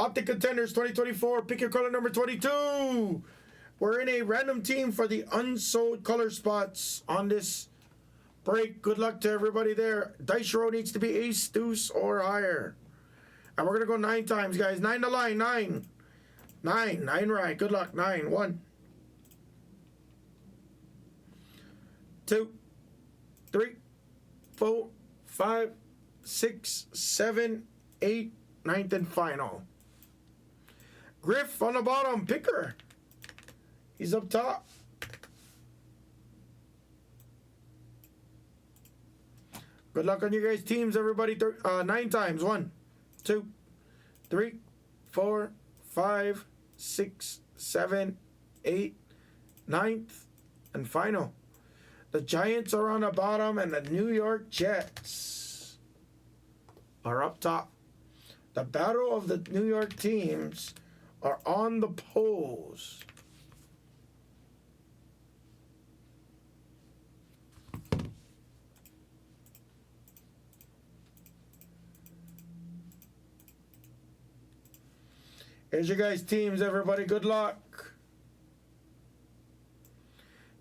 Optic Contenders 2024. Pick your color number 22. We're in a random team for the unsold color spots on this break. Good luck to everybody there. Dice roll needs to be ace, deuce, or higher. And we're going to go 9 times, guys. 9 to line. 9. 9. 9 right. Good luck. 9. 1. 2. 3. 4. 5. 6. 7. 8. 9th and final. Griff on the bottom. Picker. He's up top. Good luck on you guys' teams, everybody. 9 times. 1, 2, 3, 4, 5, 6, 7, 8, 9th, and final. The Giants are on the bottom, and the New York Jets are up top. The battle of the New York teams are on the poles. Here's your guys' teams, everybody. Good luck.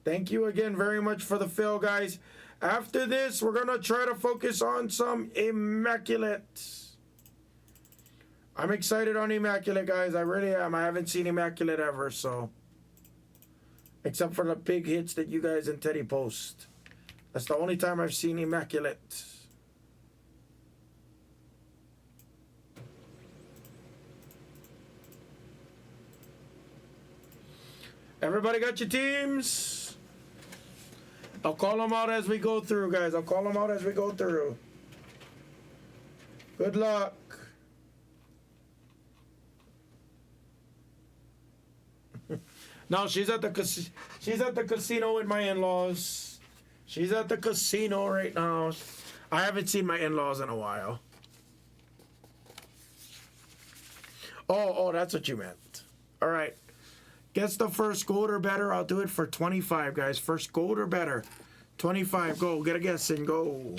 Thank you again very much for the fill, guys. After this, we're going to try to focus on some Immaculate. I'm excited on Immaculate, guys. I really am. I haven't seen Immaculate ever, so. Except for the big hits that you guys and Teddy post. That's the only time I've seen Immaculate. Everybody got your teams? I'll call them out as we go through, guys. I'll call them out as we go through. Good luck. No, she's at the casino with my in-laws. She's at the casino right now. I haven't seen my in-laws in a while. Oh, that's what you meant. All right. Guess the first gold or better. I'll do it for 25, guys. First gold or better. 25. Go. Get a guess and go.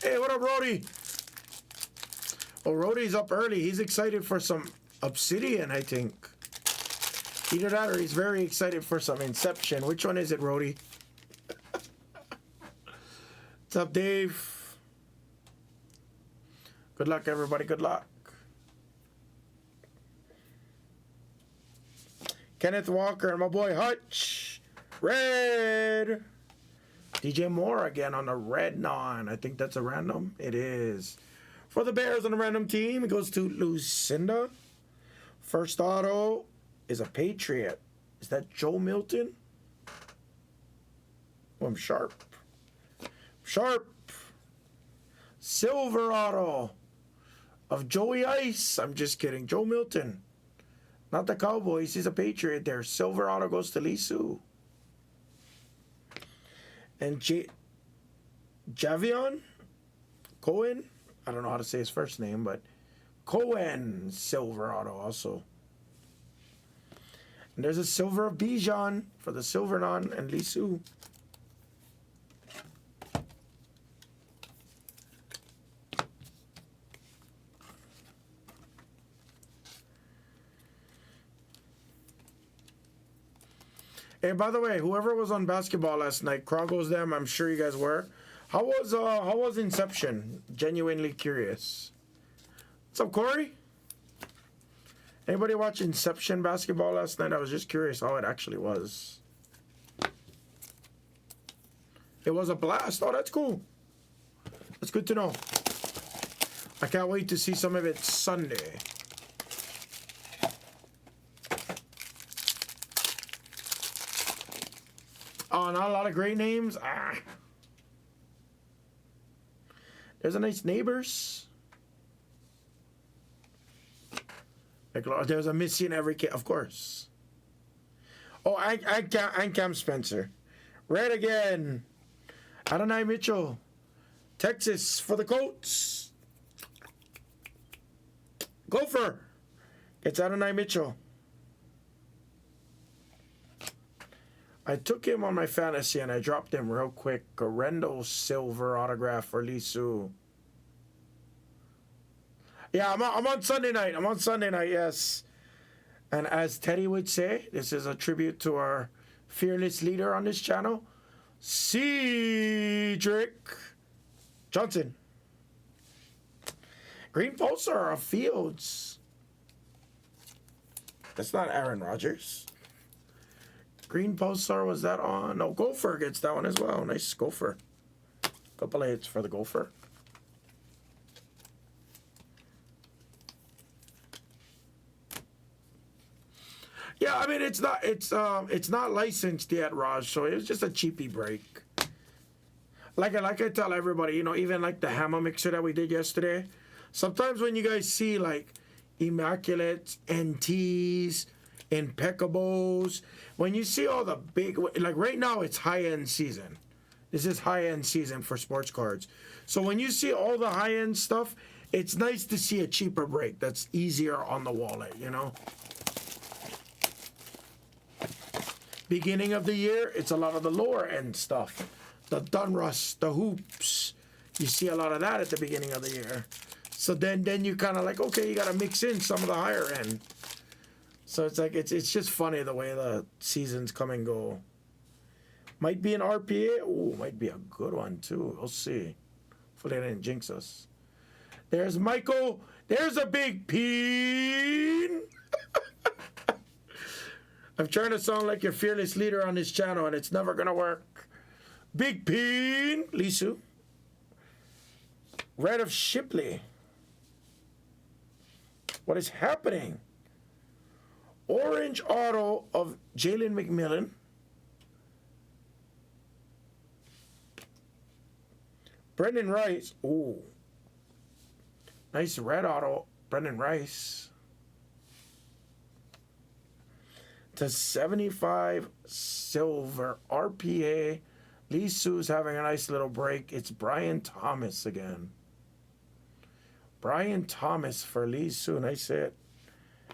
Hey, what up, Rody? Oh, Rody's up early. He's excited for some Obsidian, I think. Either that or he's very excited for some Inception. Which one is it, Rody? What's up, Dave? Good luck, everybody. Good luck. Kenneth Walker and my boy Hutch. Red. DJ Moore again on the red non. I think that's a random. It is. For the Bears on the random team, it goes to Lucinda. First auto is a Patriot. Is that Joe Milton? Oh, I'm sharp. Sharp. Silver auto of Joey Ice. I'm just kidding. Joe Milton. Not the Cowboys. He's a Patriot there. Silver auto goes to Lisu. And Javion Cohen, I don't know how to say his first name, but Cohen, silver auto also. And there's a silver of Bijan for the silver non and Lisu. Hey, by the way, whoever was on basketball last night, Krogos them, I'm sure you guys were. How was Inception? Genuinely curious. What's up, Corey? Anybody watch Inception basketball last night? I was just curious how it actually was. It was a blast. Oh, that's cool. That's good to know. I can't wait to see some of it Sunday. Oh, not a lot of great names. There's a nice Neighbors. Like, there's a Missy in every case, of course. Oh, and Cam Spencer. Red again. Adonai Mitchell. Texas for the Colts. Gopher. It's Adonai Mitchell. I took him on my fantasy and I dropped him real quick. Rendell silver autograph for Lee Sue. Yeah, I'm on Sunday night. I'm on Sunday night, yes. And as Teddy would say, this is a tribute to our fearless leader on this channel, Cedric Johnson. Green Pulsar of Fields. That's not Aaron Rodgers. Green Pulsar, was that on? No, Gopher gets that one as well. Nice Gopher. Couple of hits for the Gopher. Yeah, I mean it's not licensed yet, Raj. So it was just a cheapy break. Like I tell everybody, you know, even like the Hammer mixer that we did yesterday. Sometimes when you guys see like Immaculates, NTs, Impeccables, when you see all the big, like right now it's high-end season. This is high-end season for sports cards. So when you see all the high-end stuff, it's nice to see a cheaper break that's easier on the wallet, you know? Beginning of the year, it's a lot of the lower end stuff. The Dunruss, the hoops. You see a lot of that at the beginning of the year. So then you kind of like, okay, you got to mix in some of the higher end. So it's like, it's just funny the way the seasons come and go. Might be an RPA. Ooh, might be a good one too. We'll see. Hopefully they didn't jinx us. There's Michael. There's a big peen. I'm trying to sound like your fearless leader on this channel, and it's never going to work. Big peen. Lisu. Red of Shipley. What is happening? Orange auto of Jalen McMillan. Brendan Rice. Ooh. Nice red auto. Brendan Rice. To 75 silver RPA. Lee Sue's having a nice little break. It's Brian Thomas again. Brian Thomas for Lee Sue. Nice hit.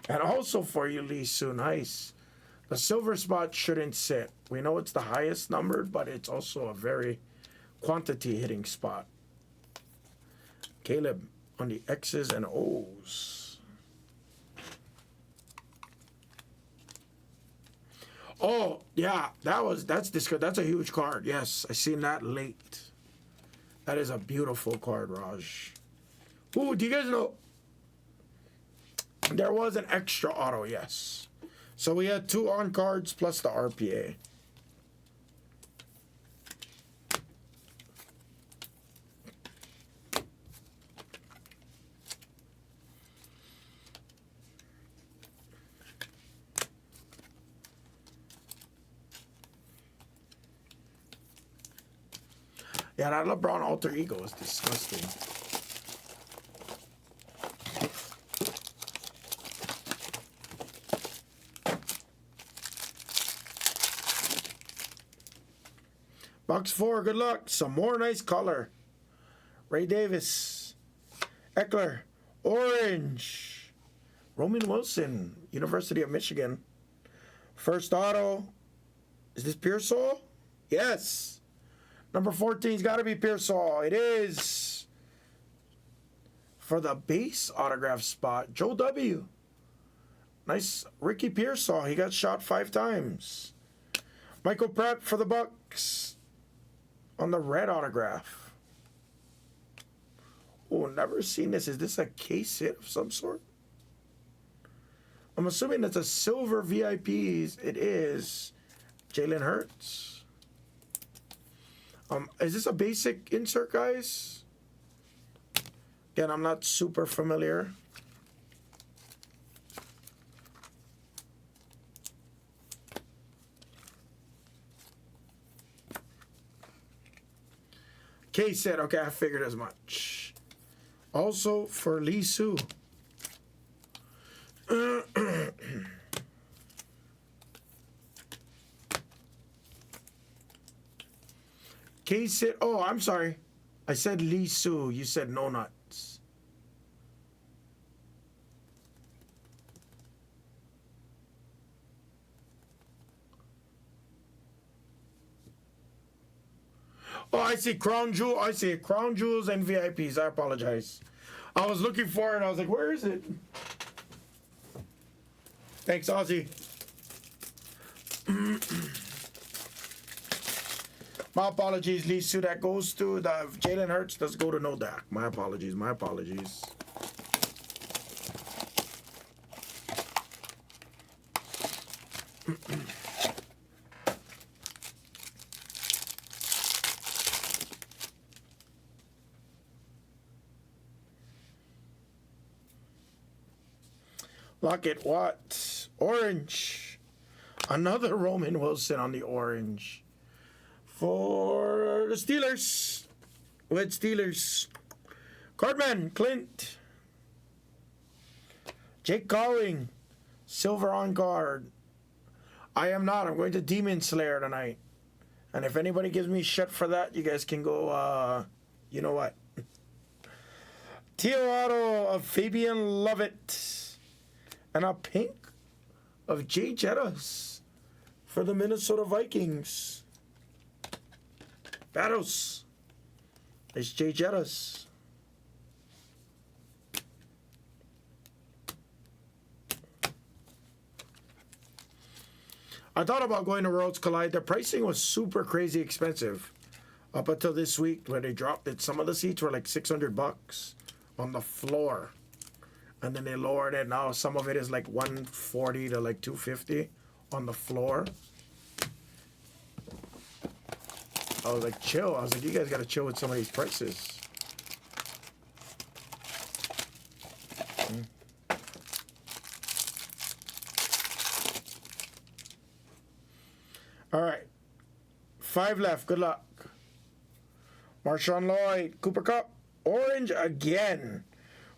And also for you, Lee Sue. Nice. The silver spot shouldn't sit. We know it's the highest numbered, but it's also a very quantity hitting spot. Caleb on the X's and O's. Oh, yeah, that's a huge card. Yes, I seen that late. That is a beautiful card, Raj. Ooh, do you guys know? There was an extra auto, yes. So we had 2 on cards plus the RPA. Yeah, that LeBron alter ego is disgusting. Box 4, good luck. Some more nice color. Ray Davis. Eckler. Orange. Roman Wilson. University of Michigan. First auto. Is this Pearsall? Yes. Number 14's got to be Pearsall. It is. For the base autograph spot, Joe W. Nice Ricky Pearsall. He got shot 5 times. Michael Pratt for the Bucks. On the red autograph. Oh, never seen this. Is this a case hit of some sort? I'm assuming it's a silver VIPs. It is. Jalen Hurts. Is this a basic insert, guys? Again, I'm not super familiar. K said, okay, I figured as much. Also for Lee Sue. case it. Oh, I'm sorry. I said Lee Soo. You said no nuts. Oh, I see Crown Jewel. I see Crown Jewels and VIPs. I apologize. I was looking for it and I was like, where is it? Thanks, Ozzy. My apologies, Lee Soo. That goes to the Jalen Hurts. Does go to no Dak. My apologies. My apologies. Lockett Watt. Orange. Another Roman Wilson on the orange. For the Steelers. With Steelers. Cardman. Clint. Jake Cowing. Silver on guard. I am not. I'm going to Demon Slayer tonight. And if anybody gives me shit for that, you guys can go, you know what. Teal auto of Fabian Lovett. And a pink of Jay Jettas for the Minnesota Vikings. Battles. It's Jay Jettas. I thought about going to Worlds Collide. The pricing was super crazy expensive up until this week where they dropped it. Some of the seats were like $600 on the floor. And then they lowered it. Now some of it is like $140 to like $250 on the floor. I was like, chill. I was like, you guys got to chill with some of these prices. All right. 5 left. Good luck. Marshawn Lloyd. Cooper Kupp. Orange again.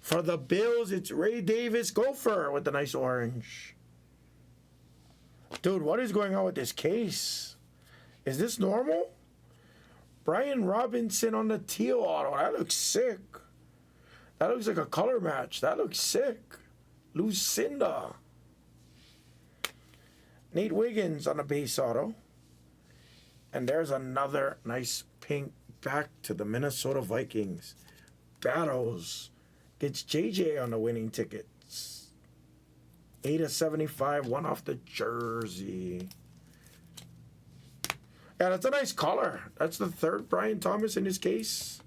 For the Bills, it's Ray Davis Gopher with the nice orange. Dude, what is going on with this case? Is this normal? Brian Robinson on the teal auto. That looks sick. That looks like a color match. That looks sick. Lucinda. Nate Wiggins on the base auto. And there's another nice pink back to the Minnesota Vikings. Battles. Gets JJ on the winning tickets. 8/75, one off the jersey. Yeah, that's a nice color. That's the third Brian Thomas in his case.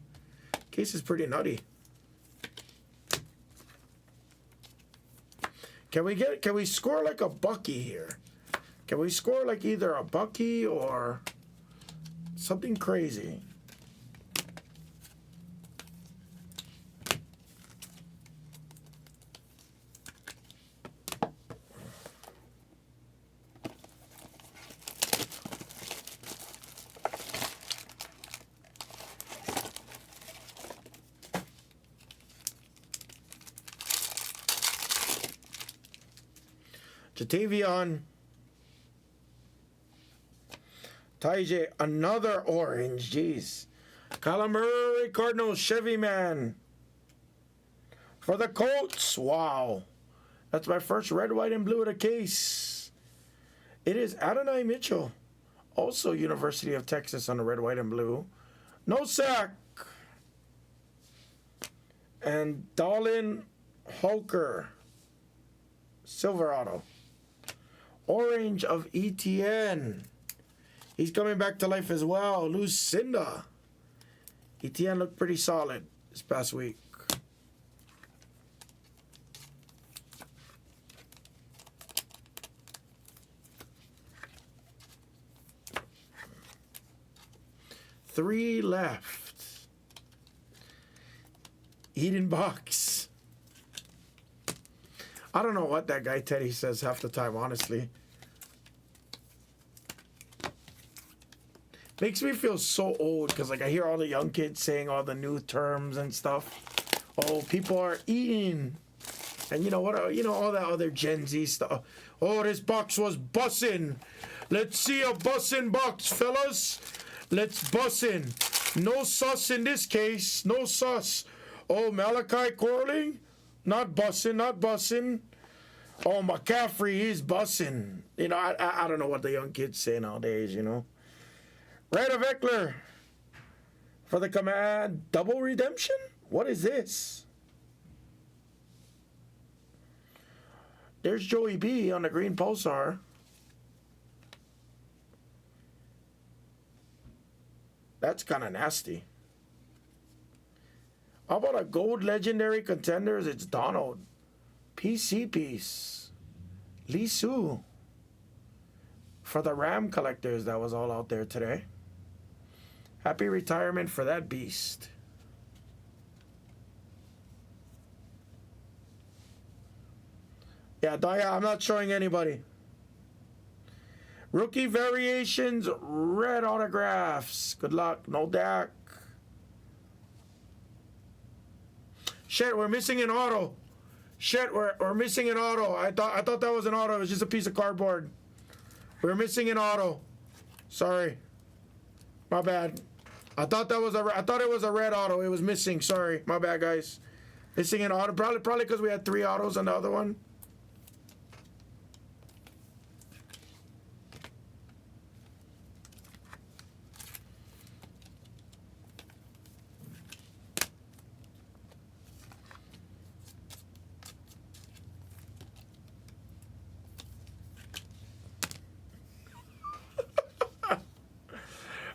Case is pretty nutty. Can we score like a Bucky here? Can we score like either a Bucky or something crazy? Jatavion. Tajay, another orange. Jeez. Kyler Murray, Cardinals, Chevy Man. For the Colts. Wow. That's my first red, white, and blue of the case. It is Adonai Mitchell. Also University of Texas on the red, white, and blue. No sack. And Dallin Holker. Silver auto. Orange of ETN. He's coming back to life as well. Lucinda. ETN looked pretty solid this past week. Three left. Eden Box. I don't know what that guy Teddy says half the time, honestly. Makes me feel so old because like I hear all the young kids saying all the new terms and stuff. Oh, people are eating. And you know what? You know all that other Gen Z stuff. Oh, this box was bussin'. Let's see a bussin' box, fellas. Let's bussin'. No sus in this case. No sus. Oh, Malachi Corling? Not bussin', not bussin'. Oh, McCaffrey is bussin'. You know, I don't know what the young kids say nowadays, you know. Red of Eckler for the command. Double redemption? What is this? There's Joey B on the green pulsar. That's kind of nasty. How about a gold legendary contenders? It's Donald. PC piece. Lee Sue. For the Ram collectors, that was all out there today. Happy retirement for that beast. Yeah, Daya, I'm not showing anybody. Rookie variations, red autographs. Good luck. No Dak. Shit, we're missing an auto. Shit, we're missing an auto. I thought that was an auto. It was just a piece of cardboard. We're missing an auto. Sorry. My bad. I thought it was a red auto. It was missing. Sorry. My bad, guys. Missing an auto. Probably because we had 3 autos on the other one.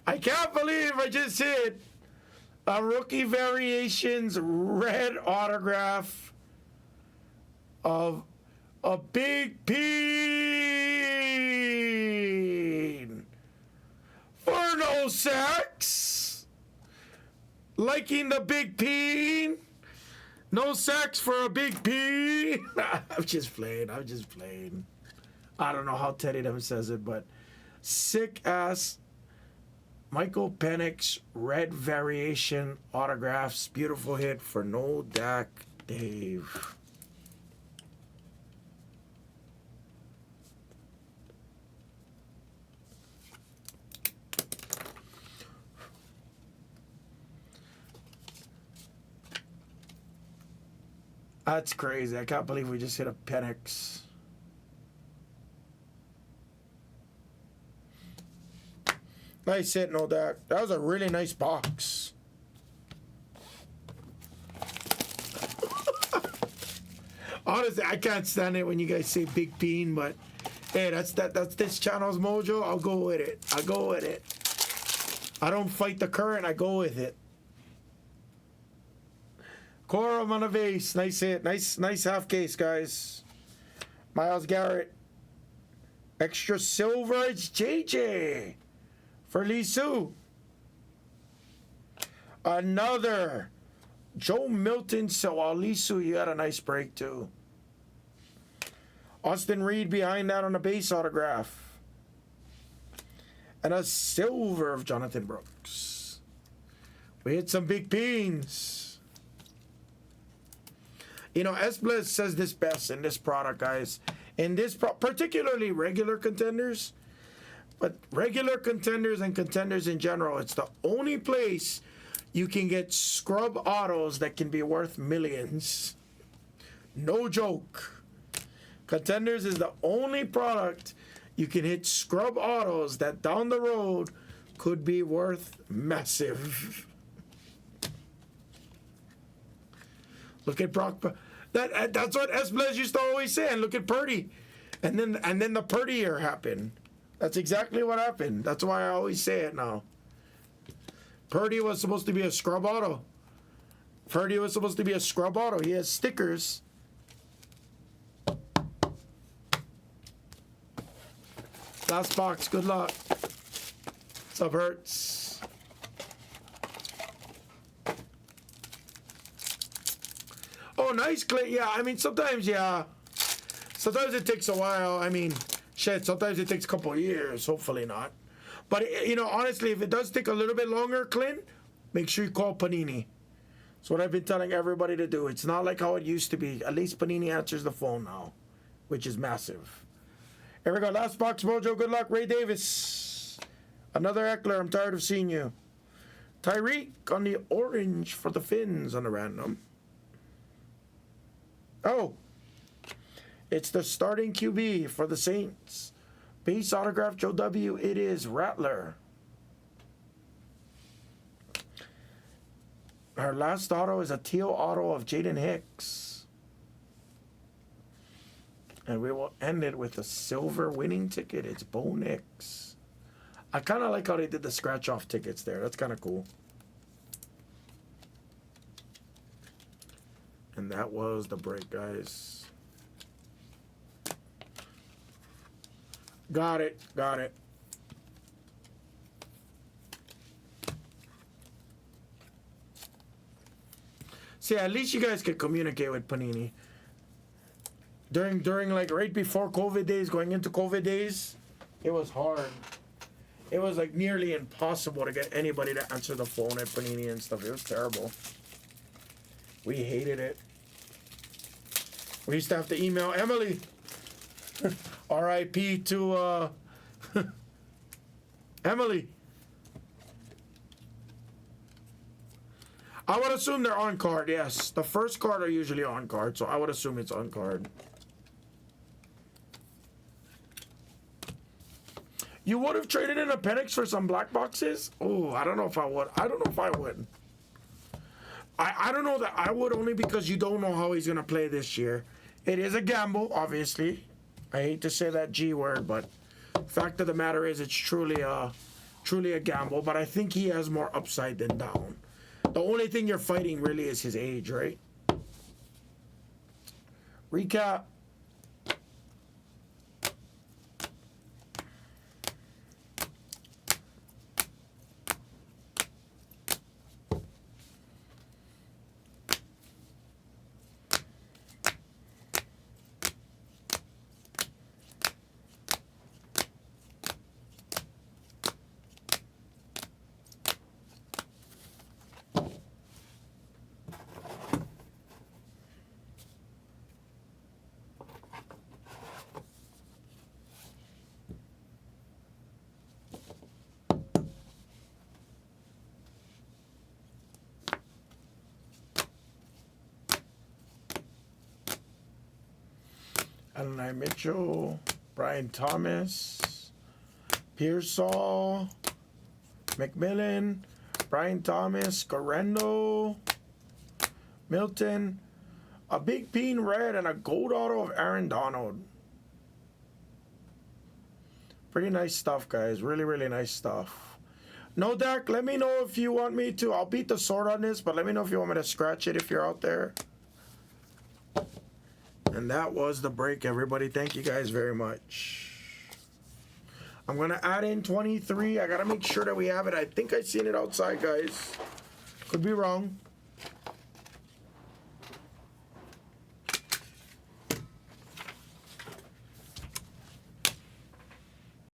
I can't believe I just hit a rookie variations red autograph of a Big Peen for no sacks. Liking the Big Peen. No sacks for a Big Peen. I'm just playing. I don't know how Teddy them says it, but sick ass Michael Penix red variation autographs. Beautiful hit for no Dak Dave. That's crazy. I can't believe we just hit a Penix. Nice hit, no Dak. That was a really nice box. Honestly, I can't stand it when you guys say Big Bean, but hey, that's this channel's mojo. I'll go with it. I don't fight the current. I go with it. Corum on a vase. Nice hit. Nice half case, guys. Myles Garrett. Extra silver. It's JJ. For Lee Sue. Another Joe Milton. So Lee Sue, you had a nice break too. Austin Reed behind that on a base autograph. And a silver of Jonathan Brooks. We hit some big beans. You know, Esblez says this best in this product, guys. In this, particularly regular contenders. But regular contenders and contenders in general, it's the only place you can get scrub autos that can be worth millions. No joke. Contenders is the only product you can hit scrub autos that down the road could be worth massive. Look at Brock. That's what Esblez used to always say. And look at Purdy. And then the Purdy year happened. That's exactly what happened. That's why I always say it now. Purdy was supposed to be a scrub auto. He has stickers. Last box. Good luck. What's up, Hertz? Oh, nice clay. Yeah, I mean, sometimes it takes a while. I mean, shit, sometimes it takes a couple of years. Hopefully not. But, you know, honestly, if it does take a little bit longer, Clint, make sure you call Panini. That's what I've been telling everybody to do. It's not like how it used to be. At least Panini answers the phone now, which is massive. Here we go. Last box, Mojo. Good luck. Ray Davis. Another Eckler. I'm tired of seeing you. Tyreek on the orange for the Finns on the random. Oh. It's the starting QB for the Saints. Base autograph Joe W. It is Rattler. Our last auto is a teal auto of Jaden Hicks. And we will end it with a silver winning ticket. It's Bo Nix. I kind of like how they did the scratch-off tickets there. That's kind of cool. And that was the break, guys. Got it. Got it. See, at least you guys could communicate with Panini. During like right before COVID days, going into COVID days, it was hard. It was like nearly impossible to get anybody to answer the phone at Panini and stuff. It was terrible. We hated it. We used to have to email Emily. R.I.P. to Emily. I would assume they're on card, yes. The first card are usually on card, so I would assume it's on card. You would have traded in a Penix for some black boxes? Oh, I don't know if I would. I don't know if I would. I don't know that I would, only because you don't know how he's going to play this year. It is a gamble, obviously. I hate to say that G word, but fact of the matter is it's truly a gamble. But I think he has more upside than down. The only thing you're fighting really is his age, right? Recap. Adonai Mitchell, Brian Thomas, Pearsall, McMillan, Brian Thomas, Correndo, Milton, a Big Bean red, and a gold auto of Aaron Donald. Pretty nice stuff, guys. Really, really nice stuff. No, Dak, let me know if you want me to. I'll beat the sword on this, but let me know if you want me to scratch it if you're out there. And that was the break, everybody. Thank you guys very much. I'm going to add in 23. I got to make sure that we have it. I think I seen it outside, guys. Could be wrong.